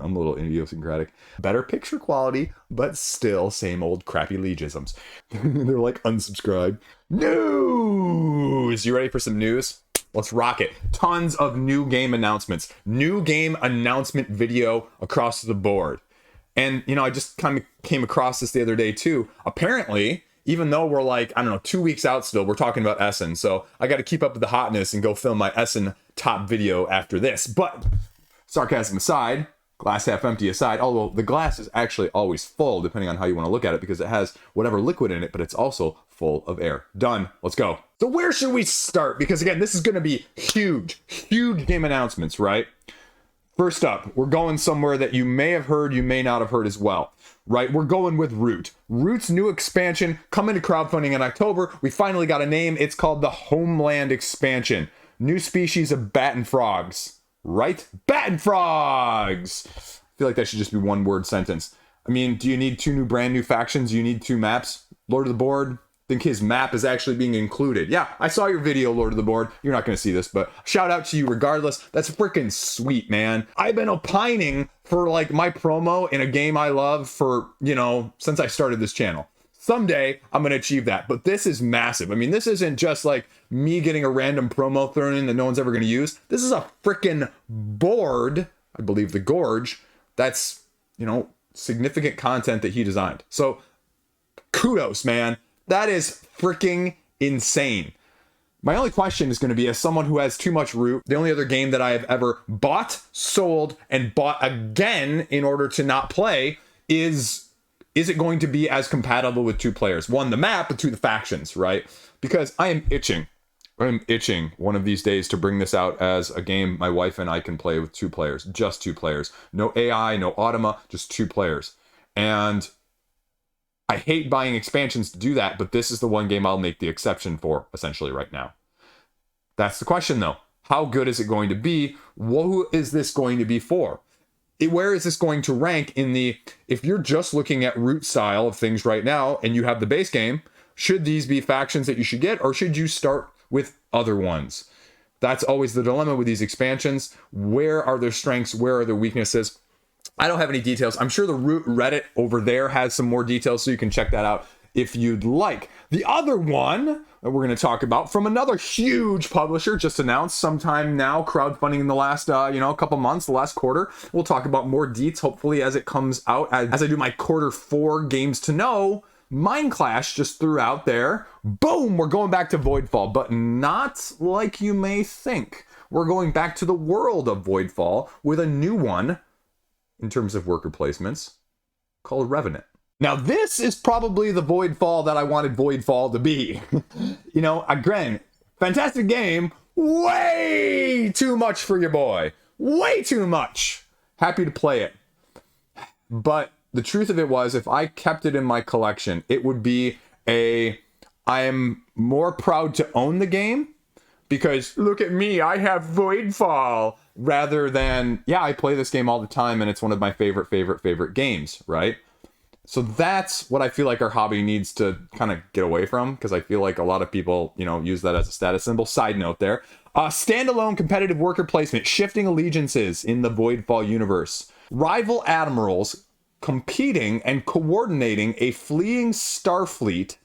I'm a little idiosyncratic. Better picture quality, but still same old crappy Liegeisms. They're like, unsubscribe. News! You ready for some news? Let's rock it. Tons of new game announcements. New game announcement video across the board. And, you know, I just kind of came across this the other day too. Apparently, even though we're like, I don't know, 2 weeks out still, we're talking about Essen. So I got to keep up with the hotness and go film my Essen top video after this. But sarcasm aside, glass half empty aside, although the glass is actually always full, depending on how you want to look at it, because it has whatever liquid in it, but it's also full of air. Done. Let's go. So where should we start? Because again, this is going to be huge game announcements, right? First up, we're going somewhere that you may have heard, you may not have heard as well, right? We're going with Root. Root's new expansion coming to crowdfunding in October. We finally got a name. It's called the Homeland expansion. New species of bat and frogs, right? Bat and frogs! I feel like that should just be one word sentence. I mean, do you need two brand new factions? You need 2 maps? Lord of the Board? Think his map is actually being included. Yeah, I saw your video, Lord of the Board. You're not going to see this, but shout out to you regardless. That's freaking sweet, man. I've been opining for like my promo in a game I love for, you know, since I started this channel. Someday I'm going to achieve that, but this is massive. I mean, this isn't just like me getting a random promo thrown in that no one's ever going to use. This is a freaking board, I believe the Gorge, that's, you know, significant content that he designed. So kudos, man. That is freaking insane. My only question is going to be, as someone who has too much Root, the only other game that I have ever bought, sold, and bought again in order to not play is it going to be as compatible with 2 players? 1, the map, but 2, the factions, right? Because I am itching one of these days to bring this out as a game my wife and I can play with 2 players, just 2 players. No AI, no Automa, just 2 players. And I hate buying expansions to do that, but this is the one game I'll make the exception for, essentially, right now. That's the question, though. How good is it going to be? Who is this going to be for? Where is this going to rank in the... If you're just looking at Root style of things right now, and you have the base game, should these be factions that you should get, or should you start with other ones? That's always the dilemma with these expansions. Where are their strengths? Where are their weaknesses? I don't have any details. I'm sure the Root Reddit over there has some more details, so you can check that out if you'd like. The other one that we're going to talk about from another huge publisher just announced sometime now, crowdfunding in the last, couple months, the last quarter. We'll talk about more deets, hopefully, as it comes out. As I do my quarter 4 games to know, Mindclash just threw out there, boom, we're going back to Voidfall, but not like you may think. We're going back to the world of Voidfall with a new one, in terms of worker placements, called Revenant. Now, this is probably the Voidfall that I wanted Voidfall to be. You know, again, fantastic game, way too much for your boy. Way too much. Happy to play it. But the truth of it was, if I kept it in my collection, it would be I am more proud to own the game, because look at me, I have Voidfall, rather than, yeah, I play this game all the time and it's one of my favorite games, right? So that's what I feel like our hobby needs to kind of get away from, because I feel like a lot of people, you know, use that as a status symbol. Side note there. Standalone competitive worker placement, shifting allegiances in the Voidfall universe. Rival admirals competing and coordinating a fleeing Starfleet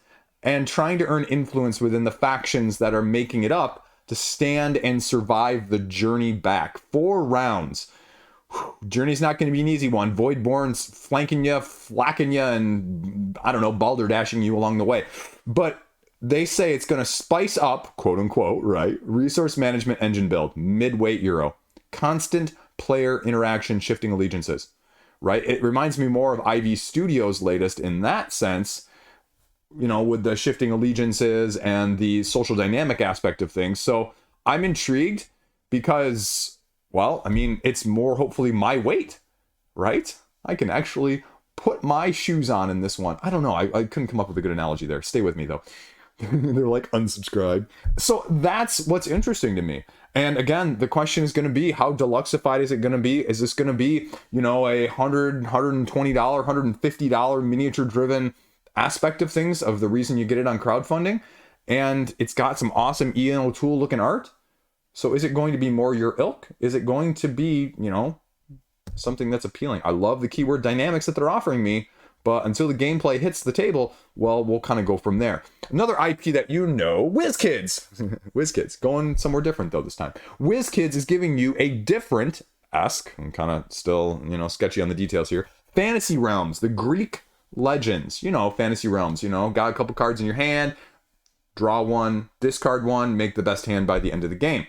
and trying to earn influence within the factions that are making it up to stand and survive the journey back. 4 rounds. Journey's not going to be an easy one. Voidborn's flanking you, flacking you, and, I don't know, balderdashing you along the way. But they say it's going to spice up, quote unquote, right? Resource management engine build, mid-weight Euro. Constant player interaction, shifting allegiances, right? It reminds me more of IV Studios' latest in that sense, you know, with the shifting allegiances and the social dynamic aspect of things. So I'm intrigued because, well, I mean, it's more hopefully my weight, right? I can actually put my shoes on in this one. I don't know. I couldn't come up with a good analogy there. Stay with me, though. They're like, unsubscribe. So that's what's interesting to me. And again, the question is going to be, how deluxeified is it going to be? Is this going to be, you know, a $100, $120, $150 miniature-driven aspect of things, of the reason you get it on crowdfunding? And it's got some awesome Ian O'Toole looking art. So is it going to be more your ilk? Is it going to be, you know, something that's appealing. I love the keyword dynamics that they're offering me, but until the gameplay hits the table, well, we'll kind of go from there. Another IP that you know, WizKids. WizKids, going somewhere different though this time. WizKids is giving you a different-esque, I'm kind of still, sketchy on the details here, Fantasy Realms, the Greek legends. Fantasy Realms, got a couple cards in your hand, draw one, discard one, make the best hand by the end of the game.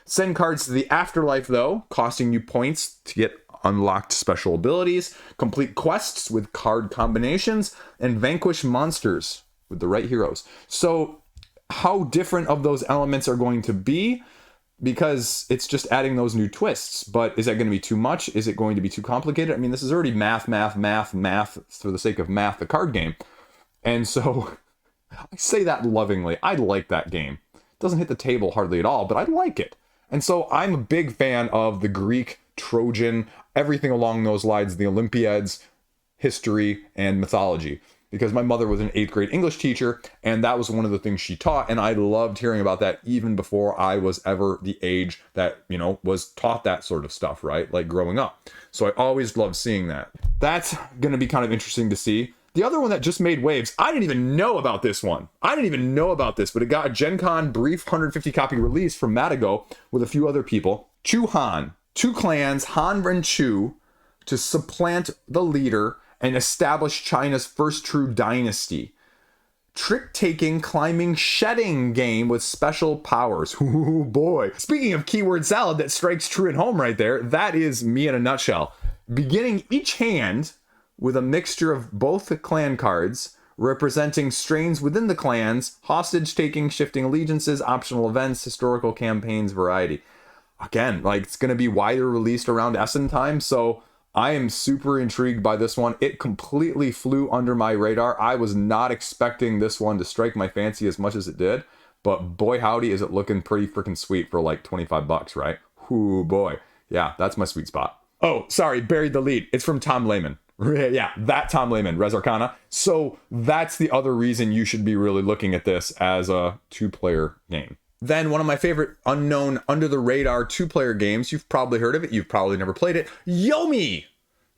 Send cards to the afterlife, though, costing you points to get unlocked special abilities, complete quests with card combinations, and vanquish monsters with the right heroes. So how different of those elements are going to be? Because it's just adding those new twists. But is that going to be too much? Is it going to be too complicated? I mean, this is already math for the sake of math, the card game. And so I say that lovingly. I like that game. It doesn't hit the table hardly at all, but I like it. And so I'm a big fan of the Greek, Trojan, everything along those lines, the Olympiads, history, and mythology. Because my mother was an 8th grade English teacher, and that was one of the things she taught, and I loved hearing about that even before I was ever the age that, was taught that sort of stuff, right? Like growing up. So I always loved seeing that. That's going to be kind of interesting to see. The other one that just made waves, I didn't even know about this one. I didn't even know about this, but it got a Gen Con brief 150 copy release from Matago with a few other people. Chu Han. 2 clans, Han and Chu, to supplant the leader and establish China's first true dynasty. Trick-taking, climbing, shedding game with special powers. Ooh, boy. Speaking of keyword salad that strikes true at home right there, that is me in a nutshell. Beginning each hand with a mixture of both the clan cards, representing strains within the clans, hostage-taking, shifting allegiances, optional events, historical campaigns, variety. Again, it's going to be wider released around Essen time, so I am super intrigued by this one. It completely flew under my radar. I was not expecting this one to strike my fancy as much as it did, but boy howdy is it looking pretty freaking sweet for like $25, right? Ooh, boy. Yeah, that's my sweet spot. Oh, sorry, buried the lead. It's from Tom Lehman. Yeah, that Tom Lehman, Res Arcana. So that's the other reason you should be really looking at this as a 2-player game. Then one of my favorite unknown, under-the-radar 2-player games, you've probably heard of it, you've probably never played it, Yomi!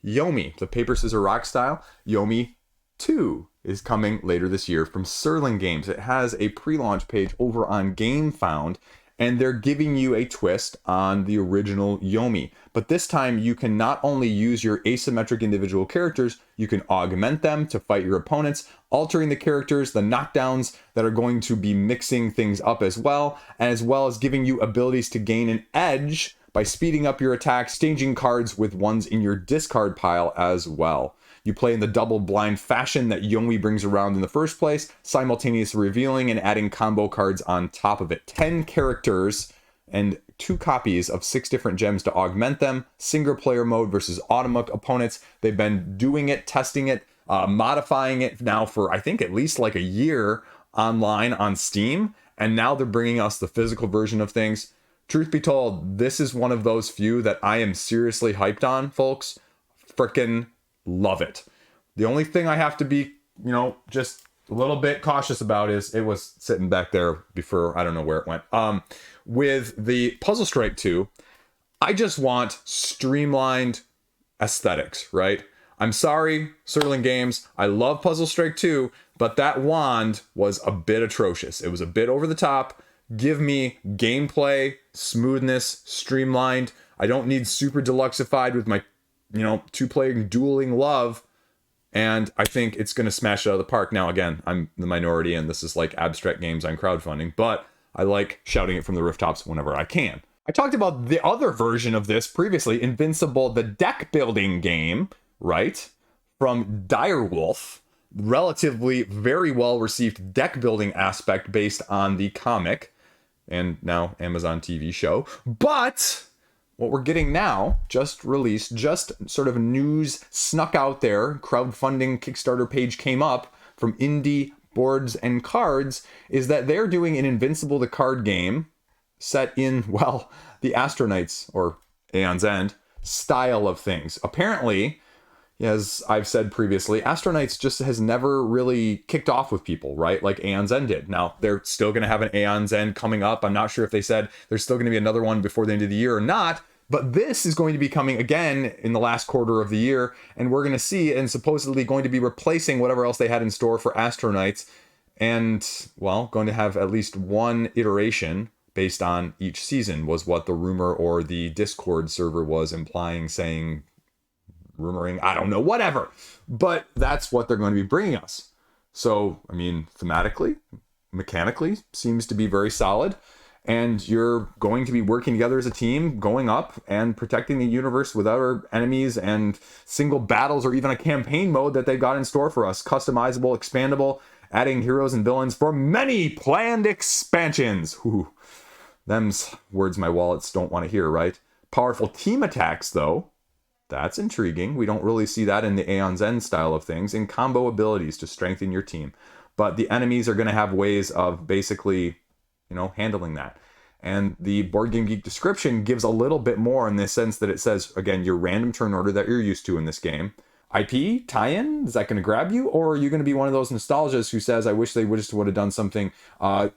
Yomi, the paper, scissors, rock style. Yomi 2 is coming later this year from Serling Games. It has a pre-launch page over on GameFound, and they're giving you a twist on the original Yomi. But this time, you can not only use your asymmetric individual characters, you can augment them to fight your opponents, altering the characters, the knockdowns that are going to be mixing things up as well as giving you abilities to gain an edge by speeding up your attacks, exchanging cards with ones in your discard pile as well. You play in the double blind fashion that Yomi brings around in the first place, simultaneously revealing and adding combo cards on top of it. 10 characters and 2 copies of 6 different gems to augment them. Single player mode versus automatic opponents. They've been doing it, testing it, modifying it now for I think at least like a year online on Steam. And now they're bringing us the physical version of things. Truth be told, this is one of those few that I am seriously hyped on, folks. Frickin' love it. The only thing I have to be, just a little bit cautious about is it was sitting back there before, I don't know where it went. With the Puzzle Strike 2, I just want streamlined aesthetics, right? I'm sorry, Serling Games. I love Puzzle Strike 2, but that wand was a bit atrocious. It was a bit over the top. Give me gameplay, smoothness, streamlined. I don't need super deluxeified with my 2-player dueling love, and I think it's going to smash it out of the park. Now, again, I'm the minority, and this is like abstract games on crowdfunding, but I like shouting it from the rooftops whenever I can. I talked about the other version of this previously, Invincible, the deck building game, right? From Direwolf, relatively very well received deck building aspect based on the comic, and now Amazon TV show, but what we're getting now, just released, just sort of news snuck out there, crowdfunding Kickstarter page came up from Indie Boards and Cards, is that they're doing an Invincible the card game set in, well, the Astronauts, or Aeon's End, style of things. Apparently, as I've said previously, Astronauts just has never really kicked off with people, right? Like Aeon's End did. Now, they're still going to have an Aeon's End coming up. I'm not sure if they said there's still going to be another one before the end of the year or not. But this is going to be coming again in the last quarter of the year, and we're going to see, and supposedly going to be replacing whatever else they had in store for Astro-Knights, and, well, going to have at least one iteration based on each season, was what the rumor or the Discord server was implying, saying, rumoring, I don't know, whatever. But that's what they're going to be bringing us. So, I mean, thematically, mechanically, seems to be very solid. And you're going to be working together as a team, going up and protecting the universe without our enemies and single battles or even a campaign mode that they've got in store for us. Customizable, expandable, adding heroes and villains for many planned expansions. Ooh, them's words my wallets don't want to hear, right? Powerful team attacks, though. That's intriguing. We don't really see that in the Aeon's End style of things. And combo abilities to strengthen your team. But the enemies are going to have ways of basically, handling that. And the Board Game Geek description gives a little bit more in the sense that it says, again, your random turn order that you're used to in this game. IP tie-in, is that going to grab you? Or are you going to be one of those nostalgias who says, I wish they would have done something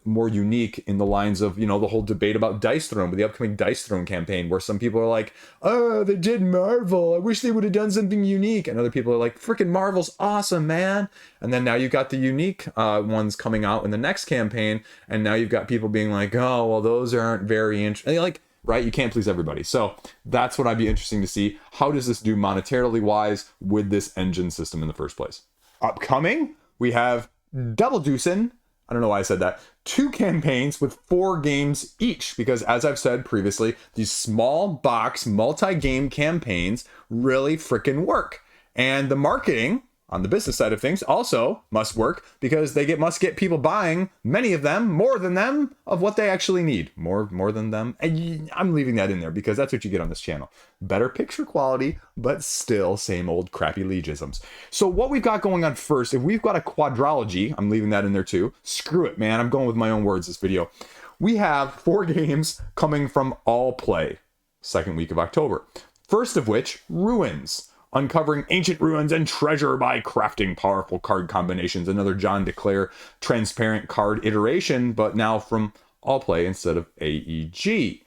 more unique in the lines of, the whole debate about Dice Throne, with the upcoming Dice Throne campaign, where some people are like, oh, they did Marvel. I wish they would have done something unique. And other people are like, freaking Marvel's awesome, man. And then now you've got the unique ones coming out in the next campaign. And now you've got people being like, oh, well, those aren't very interesting. Like, right? You can't please everybody. So that's what I'd be interesting to see. How does this do monetarily wise with this engine system in the first place? Upcoming, we have Double Deucin. I don't know why I said that. 2 campaigns with 4 games each, because as I've said previously, these small box multi-game campaigns really freaking work. And the marketing on the business side of things also must work, because they must get people buying, many of them, more than them, of what they actually need. More than them. And I'm leaving that in there because that's what you get on this channel. Better picture quality, but still same old crappy Liegeisms. So what we've got going on first, if we've got a quadrology, I'm leaving that in there too. Screw it, man. I'm going with my own words this video. We have 4 games coming from Allplay, second week of October. First of which, Ruins. Uncovering ancient ruins and treasure by crafting powerful card combinations. Another John DeClaire transparent card iteration, but now from Allplay instead of AEG.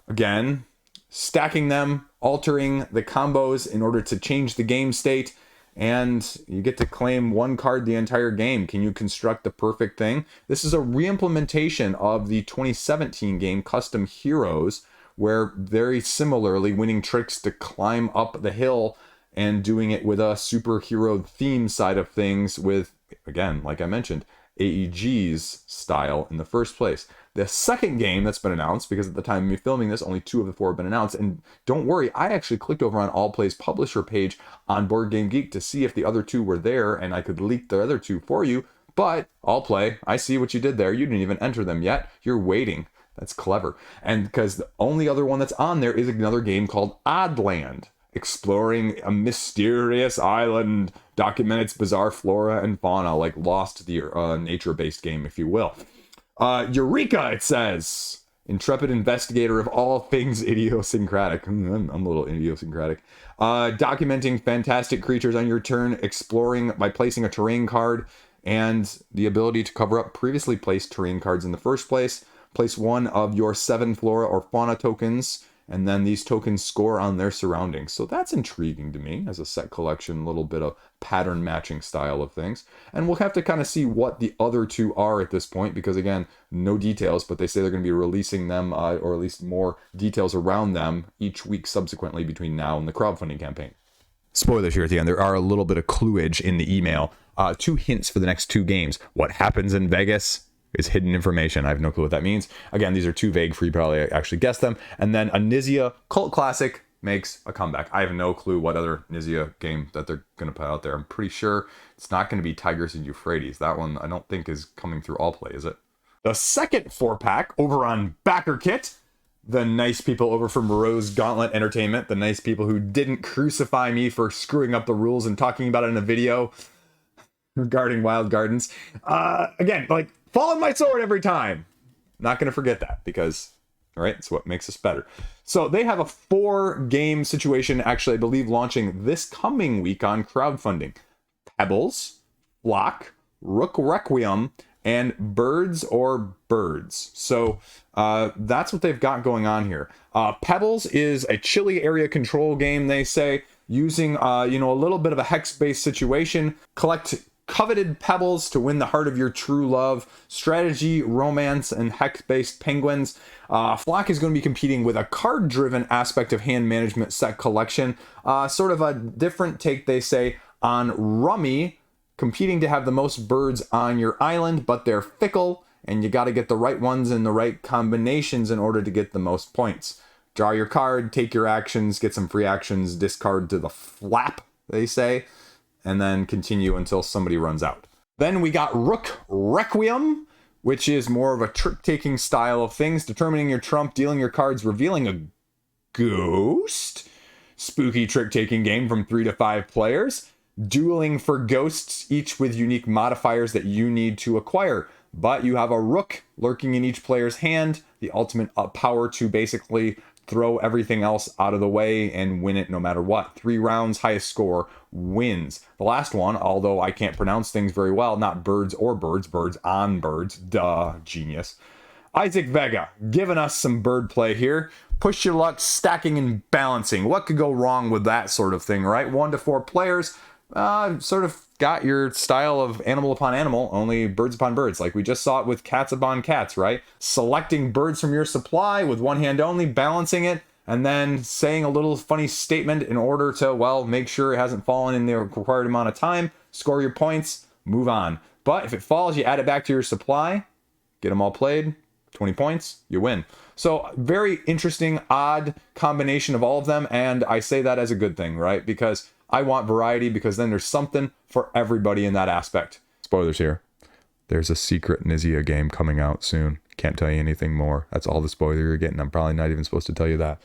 Again, stacking them, altering the combos in order to change the game state, and you get to claim 1 card the entire game. Can you construct the perfect thing? This is a re-implementation of the 2017 game Custom Heroes, where very similarly winning tricks to climb up the hill and doing it with a superhero theme side of things with, again, like I mentioned, AEG's style in the first place. The second game that's been announced, because at the time of me filming this, only 2 of the 4 have been announced. And don't worry, I actually clicked over on Allplay's publisher page on Board Game Geek to see if the other 2 were there, and I could leak the other 2 for you. But Allplay, I see what you did there. You didn't even enter them yet. You're waiting. That's clever. And because the only other one that's on there is another game called Oddland, exploring a mysterious island, document its bizarre flora and fauna, like Lost, the nature-based game, if you will. Eureka, it says. Intrepid investigator of all things idiosyncratic. I'm a little idiosyncratic. Documenting fantastic creatures on your turn, exploring by placing a terrain card, and the ability to cover up previously placed terrain cards in the first place. Place 1 of your 7 flora or fauna tokens, and then these tokens score on their surroundings. So that's intriguing to me as a set collection, a little bit of pattern matching style of things. And we'll have to kind of see what the other 2 are at this point, because again, no details, but they say they're going to be releasing them, or at least more details around them each week subsequently between now and the crowdfunding campaign. Spoilers here at the end. There are a little bit of cluage in the email. 2 hints for the next 2 games. What happens in Vegas is hidden information. I have no clue what that means. Again, these are too vague for you to probably actually guess them. And then a Nizia cult classic makes a comeback. I have no clue what other Nizia game that they're going to put out there. I'm pretty sure it's not going to be Tigris and Euphrates. That one I don't think is coming through Allplay, is it? The second 4-pack over on Backer Kit. The nice people over from Moreau's Gauntlet Entertainment. The nice people who didn't crucify me for screwing up the rules and talking about it in a video regarding Wild Gardens. Again, like, fall on my sword every time. Not going to forget that, because, all right, it's what makes us better. So they have a 4-game situation, actually, I believe, launching this coming week on crowdfunding. Pebbles, Flock, Rook Requiem, and birds or birds. So that's what they've got going on here. Pebbles is a chilly area control game, they say, using a little bit of a hex-based situation. Collect coveted pebbles to win the heart of your true love. Strategy, romance, and hex-based penguins. Flock is going to be competing with a card-driven aspect of hand management set collection. Sort of a different take, they say, on Rummy, competing to have the most birds on your island, but they're fickle, and you got to get the right ones in the right combinations in order to get the most points. Draw your card, take your actions, get some free actions, discard to the flap, they say, and then continue until somebody runs out. Then we got Rook Requiem, which is more of a trick-taking style of things, determining your trump, dealing your cards, revealing a ghost. Spooky trick-taking game from 3 to 5 players. Dueling for ghosts, each with unique modifiers that you need to acquire. But you have a rook lurking in each player's hand, the ultimate power to basically throw everything else out of the way and win it no matter what. 3 rounds, highest score wins. The last one, although I can't pronounce things very well, not birds or birds, birds on birds, duh, genius. Isaac Vega, giving us some bird play here. Push your luck, stacking and balancing. What could go wrong with that sort of thing, right? 1 to 4 players, sort of got your style of animal upon animal, only birds upon birds. Like we just saw it with cats upon cats, right? Selecting birds from your supply with one hand only, balancing it, and then saying a little funny statement in order to, well, make sure it hasn't fallen in the required amount of time, score your points, move on. But if it falls, you add it back to your supply, get them all played, 20 points, you win. So very interesting, odd combination of all of them, and I say that as a good thing, right? Because I want variety, because then there's something for everybody in that aspect. Spoilers here. There's a secret Nizia game coming out soon. Can't tell you anything more. That's all the spoiler you're getting. I'm probably not even supposed to tell you that.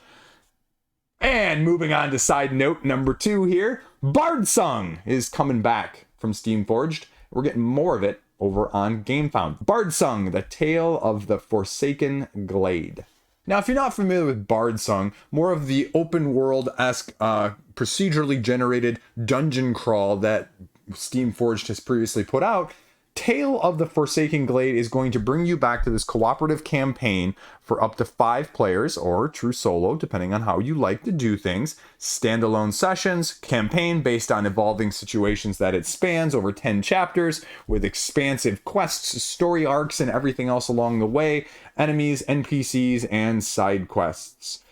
And moving on to side note number 2 here. Bardsung is coming back from Steamforged. We're getting more of it over on GameFound. Bardsung, the Tale of the Forsaken Glade. Now, if you're not familiar with Bardsung, more of the open world-esque procedurally generated dungeon crawl that Steamforged has previously put out, Tale of the Forsaken Glade is going to bring you back to this cooperative campaign for up to 5 players, or true solo, depending on how you like to do things. Standalone sessions, campaign based on evolving situations that it spans over 10 chapters, with expansive quests, story arcs, and everything else along the way, enemies, NPCs, and side quests.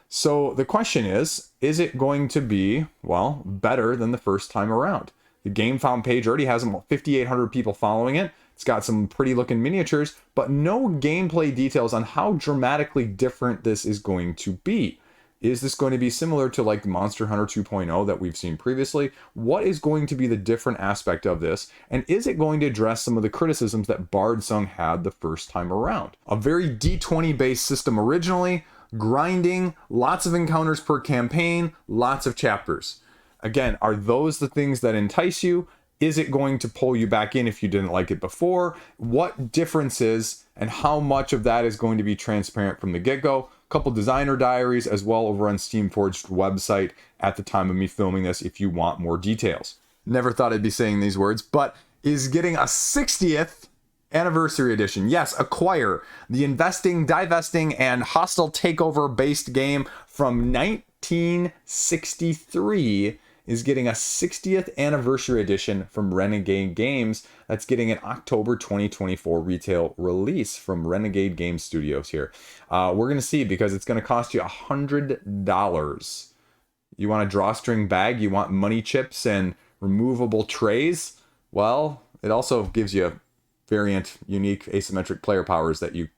So the question is it going to be, well, better than the first time around? The GameFound page already has 5,800 people following it. It's got some pretty looking miniatures, but no gameplay details on how dramatically different this is going to be. Is this going to be similar to like Monster Hunter 2.0 that we've seen previously? What is going to be the different aspect of this? And is it going to address some of the criticisms that Bardsung had the first time around? A very D20 based system originally, grinding, lots of encounters per campaign, lots of chapters. Again, are those the things that entice you? Is it going to pull you back in if you didn't like it before? What differences and how much of that is going to be transparent from the get-go? A couple designer diaries as well over on Steamforged website at the time of me filming this if you want more details. Never thought I'd be saying these words, but is getting a 60th anniversary edition. Yes, Acquire, the investing, divesting, and hostile takeover based game from 1963 is getting a 60th anniversary edition from Renegade Games. That's getting an October 2024 retail release from Renegade Game Studios here. We're going to see, because it's going to cost you $100. You want a drawstring bag? You want money chips and removable trays? Well, it also gives you variant, unique, asymmetric player powers that you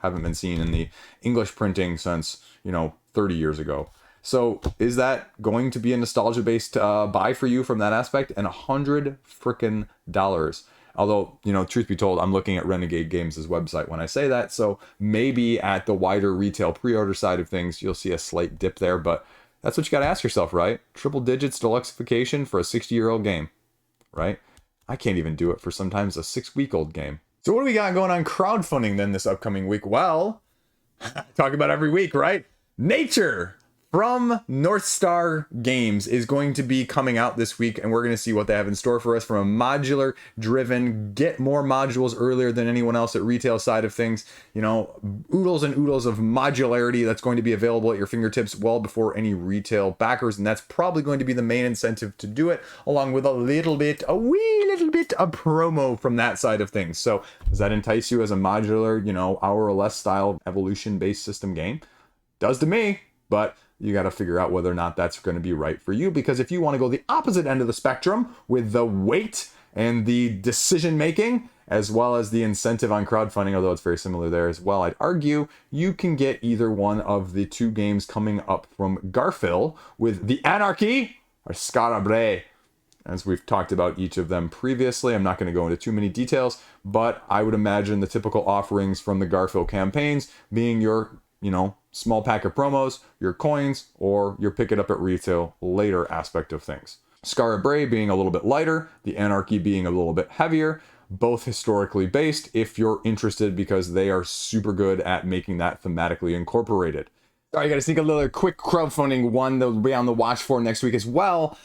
haven't been seen in the English printing since 30 years ago. So is that going to be a nostalgia-based buy for you from that aspect? And $100 frickin'. Although, truth be told, I'm looking at Renegade Games' website when I say that, so maybe at the wider retail pre-order side of things, you'll see a slight dip there, but that's what you got to ask yourself, right? Triple digits deluxeification for a 60-year-old game, right? I can't even do it for sometimes a 6-week-old game. So what do we got going on crowdfunding then this upcoming week? Well, talk about every week, right? Nature! from North Star Games is going to be coming out this week, and we're going to see what they have in store for us from a modular driven, get more modules earlier than anyone else at retail side of things. You know, oodles and oodles of modularity that's going to be available at your fingertips well before any retail backers, and that's probably going to be the main incentive to do it, along with a wee little bit of promo from that side of things. So does that entice you as a modular, you know, hour or less style evolution based system game? Does to me, but you got to figure out whether or not that's going to be right for you, because if you want to go the opposite end of the spectrum with the weight and the decision making as well as the incentive on crowdfunding, although it's very similar there as well, I'd argue you can get either one of the two games coming up from Garphill with the Anarchy or Skara Brae. As we've talked about each of them previously, I'm not going to go into too many details, but I would imagine the typical offerings from the Garphill campaigns being your, you know, small pack of promos, your coins, or your pick it up at retail later aspect of things. Skara Brae being a little bit lighter, the Anarchy being a little bit heavier, both historically based if you're interested, because they are super good at making that thematically incorporated. All right, I got to sneak a little quick crowdfunding one that will be on the watch for next week as well.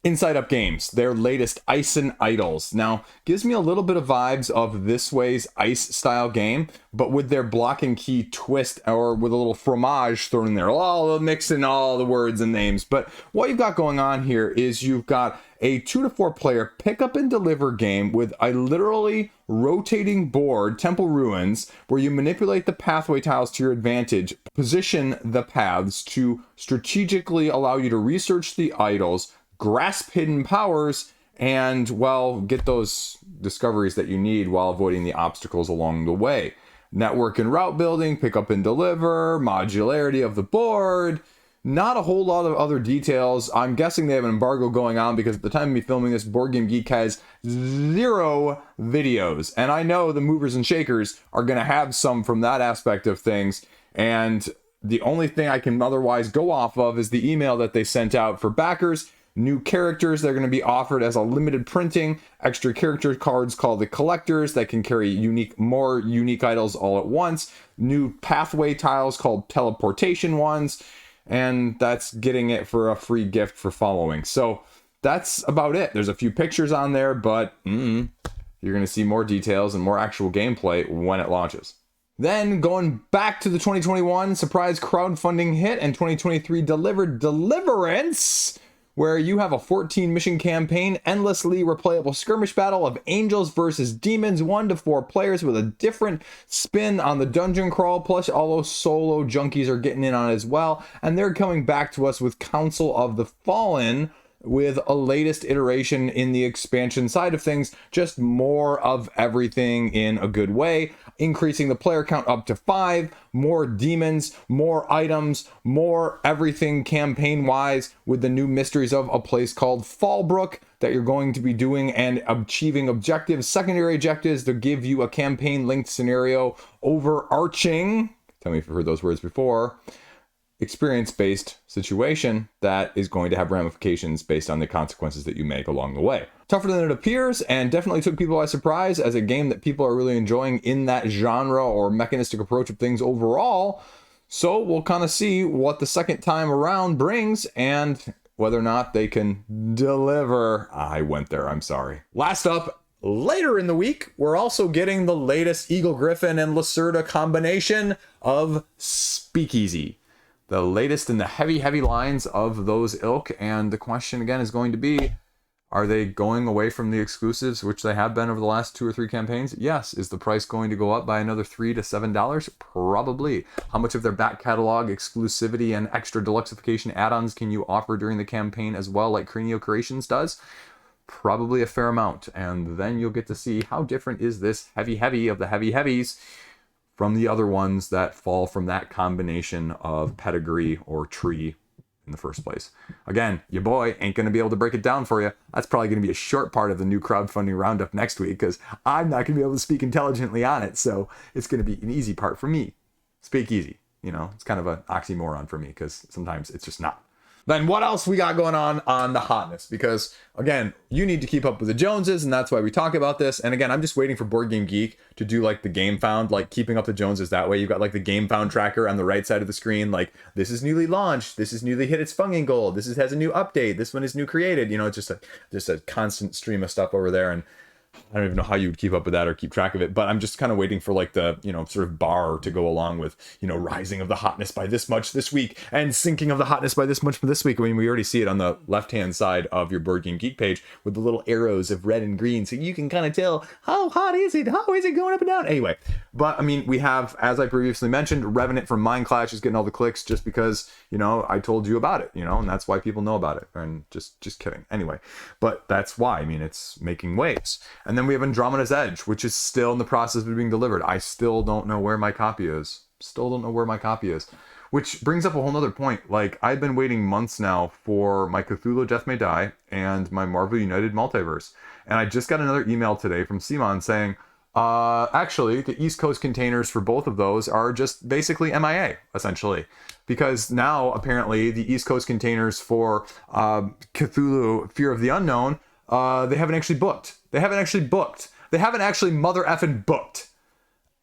Inside Up Games, their latest Ice and Idols. Now, gives me a little bit of vibes of This Way's Ice style game, but with their block and key twist, or with a little fromage thrown in there. Oh, mixing all the words and names. But what you've got going on here is you've got a 2 to 4 player pick up and deliver game with a literally rotating board, Temple Ruins, where you manipulate the pathway tiles to your advantage, position the paths to strategically allow you to research the idols, grasp hidden powers, and, well, get those discoveries that you need while avoiding the obstacles along the way. Network and route building, pick up and deliver, modularity of the board. Not a whole lot of other details. I'm guessing they have an embargo going on because at the time of me filming this, Board Game Geek has 0 videos. And I know the movers and shakers are going to have some from that aspect of things. And the only thing I can otherwise go off of is the email that they sent out for backers. New characters that are going to be offered as a limited printing, extra character cards called the collectors that can carry more unique idols all at once, new pathway tiles called teleportation ones, and that's getting it for a free gift for following. So that's about it. There's a few pictures on there, but you're going to see more details and more actual gameplay when it launches. Then going back to the 2021 surprise crowdfunding hit and 2023 delivered Deliverance, where you have a 14 mission campaign, endlessly replayable skirmish battle of angels versus demons, 1 to 4 players with a different spin on the dungeon crawl, plus all those solo junkies are getting in on it as well. And they're coming back to us with Council of the Fallen, with a latest iteration in the expansion side of things, just more of everything in a good way, increasing the player count up to 5, more demons, more items, more everything campaign wise, with the new mysteries of a place called Fallbrook that you're going to be doing and achieving objectives, secondary objectives to give you a campaign linked scenario, overarching, tell me if you've heard those words before, experience-based situation that is going to have ramifications based on the consequences that you make along the way. Tougher than it appears, and definitely took people by surprise as a game that people are really enjoying in that genre or mechanistic approach of things overall. So we'll kind of see what the second time around brings and whether or not they can deliver. I went there, I'm sorry. Last up, later in the week, we're also getting the latest Eagle Griffin and Lacerda combination of Speakeasy. The latest in the heavy lines of those ilk, and the question again is going to be, are they going away from the exclusives, which they have been over the last 2 or 3 campaigns? Yes. Is the price going to go up by another $3 to $7? Probably. How much of their back catalog exclusivity and extra deluxeification add-ons can you offer during the campaign as well, like Cranio Creations does? Probably a fair amount, and then you'll get to see how different is this heavy of the heavies from the other ones that fall from that combination of pedigree or tree in the first place. Again, your boy ain't going to be able to break it down for you. That's probably going to be a short part of the new crowdfunding roundup next week, because I'm not going to be able to speak intelligently on it, so it's going to be an easy part for me. Speak easy. You know, it's kind of an oxymoron for me, because sometimes it's just not. Then what else we got going on the hotness? Because again, you need to keep up with the Joneses, and that's why we talk about this. And again, I'm just waiting for Board Game Geek to do like the game found, like keeping up the Joneses that way. You've got like the game found tracker on the right side of the screen, like this is newly launched, this is newly hit its funding goal, has a new update, this one is new created. You know, it's just a constant stream of stuff over there. And I don't even know how you would keep up with that or keep track of it, but I'm just kind of waiting for like the, you know, sort of bar to go along with, you know, rising of the hotness by this much this week and sinking of the hotness by this much for this week. I mean, we already see it on the left-hand side of your Board Game Geek page with the little arrows of red and green. So you can kind of tell how hot is it? How is it going up and down? Anyway, but I mean, we have, as I previously mentioned, Revenant from Mindclash is getting all the clicks just because, you know, I told you about it, you know, and that's why people know about it. And just kidding. Anyway, but that's why, I mean, it's making waves. And then we have Andromeda's Edge, which is still in the process of being delivered. I still don't know where my copy is. Which brings up a whole nother point. Like, I've been waiting months now for my Cthulhu Death May Die and my Marvel United Multiverse. And I just got another email today from Simon saying, actually, the East Coast containers for both of those are just basically MIA, essentially. Because now, apparently, the East Coast containers for Cthulhu Fear of the Unknown, they haven't actually booked. They haven't actually mother effing booked.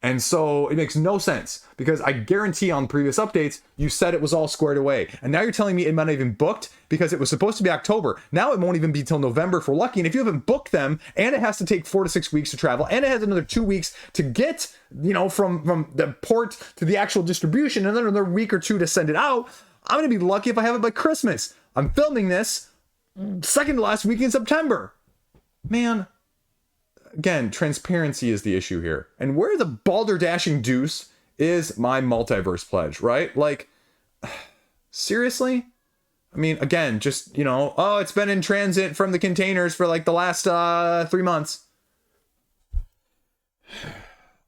And so it makes no sense because I guarantee on previous updates, you said it was all squared away. And now you're telling me it might not even booked because it was supposed to be October. Now it won't even be till November if we're lucky. And if you haven't booked them and it has to take 4 to 6 weeks to travel and it has another 2 weeks to get, you know, from the port to the actual distribution and then another week or two to send it out, I'm going to be lucky if I have it by Christmas. I'm filming this second to last week in September. Man. Again, transparency is the issue here. And where the balderdashing deuce is my multiverse pledge, right? Like, seriously? I mean, again, just, you know, oh, it's been in transit from the containers for like the last 3 months.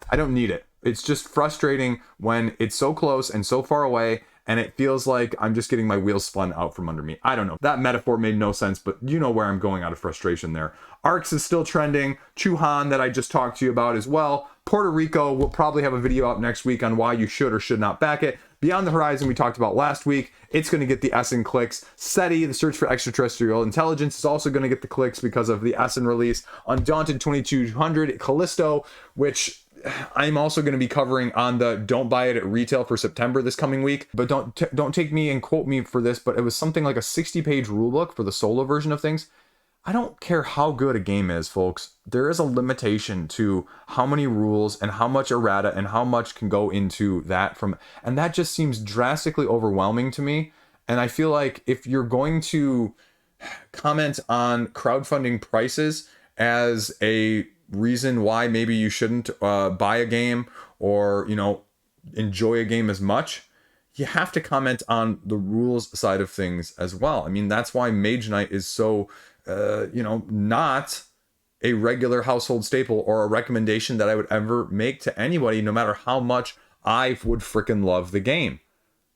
I don't need it. It's just frustrating when it's so close and so far away and it feels like I'm just getting my wheels spun out from under me. I don't know. That metaphor made no sense, but you know where I'm going out of frustration there. Arcs is still trending. Chuhan that I just talked to you about as well. Puerto Rico will probably have a video out next week on why you should or should not back it. Beyond the Horizon we talked about last week. It's going to get the Essen clicks. SETI, the search for extraterrestrial intelligence, is also going to get the clicks because of the Essen release. Undaunted 2200, Callisto, which I'm also going to be covering on the don't buy it at retail for September this coming week. But don't take me and quote me for this, but it was something like a 60-page rulebook for the solo version of things. I don't care how good a game is, folks. There is a limitation to how many rules and how much errata and how much can go into that and that just seems drastically overwhelming to me. And I feel like if you're going to comment on crowdfunding prices as a reason why maybe you shouldn't buy a game or, you know, enjoy a game as much, you have to comment on the rules side of things as well. I mean, that's why Mage Knight is so, you know, not a regular household staple or a recommendation that I would ever make to anybody, no matter how much I would frickin' love the game,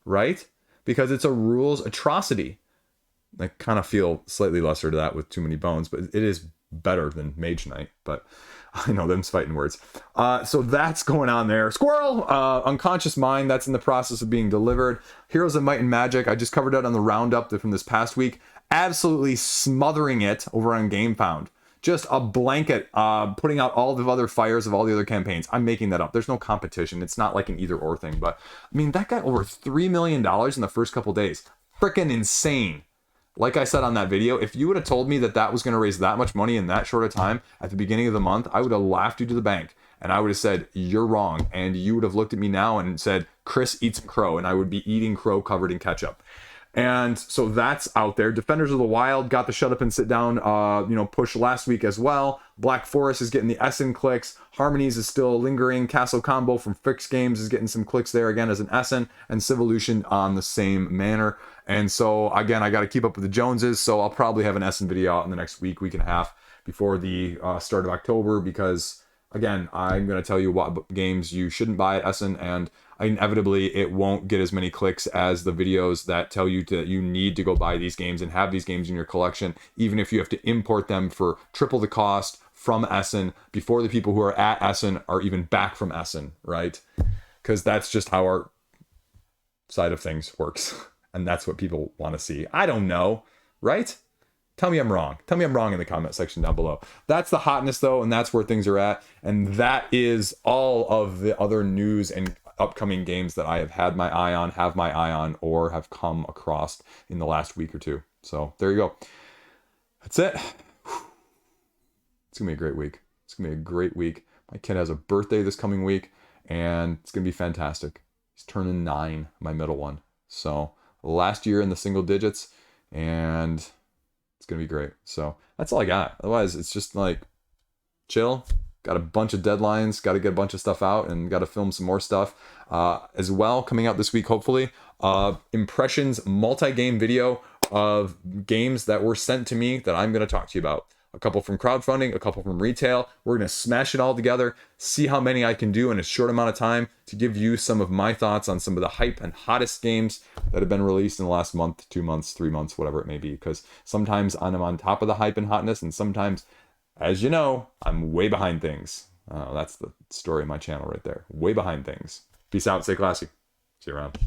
right? Because it's a rules atrocity. I kind of feel slightly lesser to that with Too Many Bones, but it is better than Mage Knight, but I know them's fighting words. So that's going on there. Squirrel, Unconscious Mind, that's in the process of being delivered. Heroes of Might and Magic, I just covered it on the roundup from this past week. Absolutely smothering it over on GameFound. Just a blanket, putting out all the other fires of all the other campaigns. I'm making that up. There's no competition. It's not like an either or thing, but I mean, that got over $3 million in the first couple days. Freaking insane. Like I said on that video, if you would have told me that that was going to raise that much money in that short a time at the beginning of the month, I would have laughed you to the bank. And I would have said, you're wrong. And you would have looked at me now and said, Chris, eat some crow. And I would be eating crow covered in ketchup. And so that's out there. Defenders of the Wild got the shut up and sit down, you know, push last week as well. Black Forest is getting the Essen clicks. Harmonies is still lingering. Castle Combo from Fix Games is getting some clicks there again as an Essen. And Civolution on the same manner. And so, again, I got to keep up with the Joneses. So I'll probably have an Essen video out in the next week and a half before the start of October. Because, again, I'm going to tell you what games you shouldn't buy at Essen. And inevitably, it won't get as many clicks as the videos that tell you that you need to go buy these games and have these games in your collection, even if you have to import them for triple the cost from Essen before the people who are at Essen are even back from Essen, right? Because that's just how our side of things works. And that's what people want to see. I don't know, right? Tell me I'm wrong. Tell me I'm wrong in the comment section down below. That's the hotness though, and that's where things are at. And that is all of the other news and upcoming games that I have had my eye on, have my eye on, or have come across in the last week or two. So there you go. That's it. It's gonna be a great week. It's gonna be a great week. My kid has a birthday this coming week, and it's gonna be fantastic. He's turning 9, my middle one. So last year in the single digits, and it's gonna be great. So that's all I got. Otherwise, it's just like chill. Got a bunch of deadlines, got to get a bunch of stuff out, and got to film some more stuff as well coming out this week, hopefully. Impressions multi-game video of games that were sent to me that I'm going to talk to you about. A couple from crowdfunding, a couple from retail. We're going to smash it all together, see how many I can do in a short amount of time to give you some of my thoughts on some of the hype and hottest games that have been released in the last month, 2 months, 3 months, whatever it may be. Because sometimes I'm on top of the hype and hotness, and sometimes, as you know, I'm way behind things. That's the story of my channel right there. Way behind things. Peace out. Stay classy. See you around.